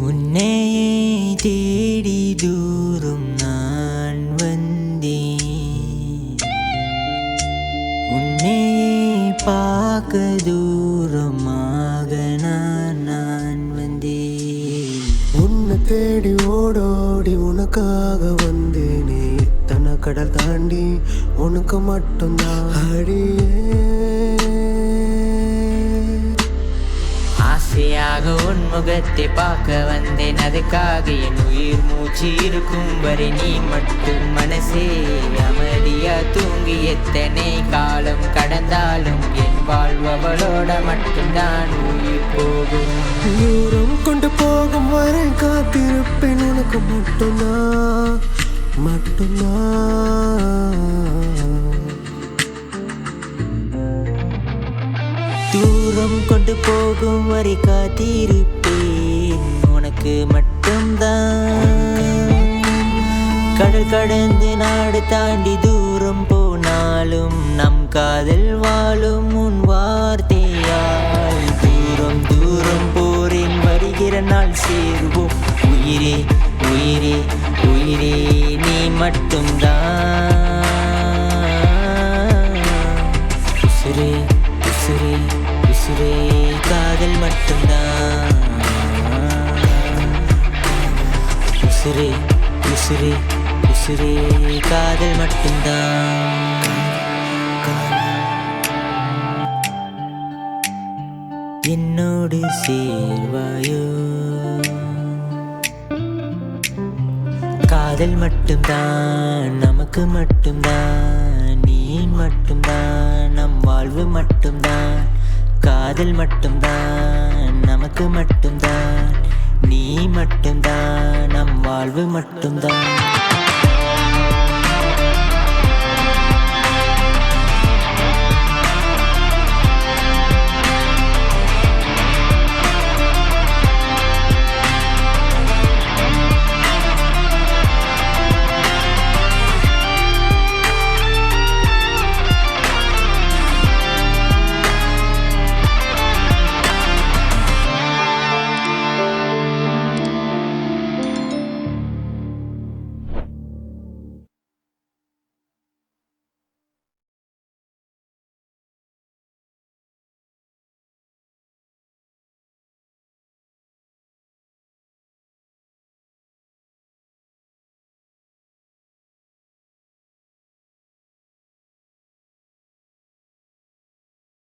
உன்னையே தேடி தூரம் நான் வந்தேன், உன்னையே பார்க்க தூரமாக நான் வந்தேன். உன்னை தேடி ஓடோடி உனக்காக வந்தேனே, இத்தனை கடல் தாண்டி உனக்கு மட்டும்தான் அடியே. ஆசையாக உன் முகத்தை பார்க்க வந்தேன், அதுக்காக என் உயிர் மூச்சு இருக்கும் வரை நீ மட்டும். மனசே அமைதியா தூங்கி எத்தனை காலம் கடந்தாலும் என் வாழ்வவளோட மட்டும்தான் உயிர் போகும். தூரம் கொண்டு போகும் வரை காத்திருப்பேன் உனக்கு மட்டும்தான் மட்டும்தான். தூரம் கொண்டு போகும் வரை காத்திருப்பேன் உனக்கு மட்டும்தான். கடல் கடந்து நாடு தாண்டி தூரம் போனாலும் நம் காதல் வாழும் உன் வார்த்தையால். தூரம் தூரம் போறேன், வருகிற நாள் சேருவோம். உயிரே உயிரே உயிரே நீ மட்டும்தான். உசுரே உசுரே உசுரே காதல் மட்டும்தான். உசுரே உசுரே உசுரே காதல் மட்டும்தான். என்னோடு சேர்வாயோ, காதல் மட்டும்தான் நமக்கு மட்டும்தான். நீ மட்டும்தான் நம் வாழ்வு மட்டும்தான். காதல் மட்டும்தான் நமக்கு மட்டும்தான். நீ மட்டும்தான் நம் வாழ்வு மட்டும்தான்.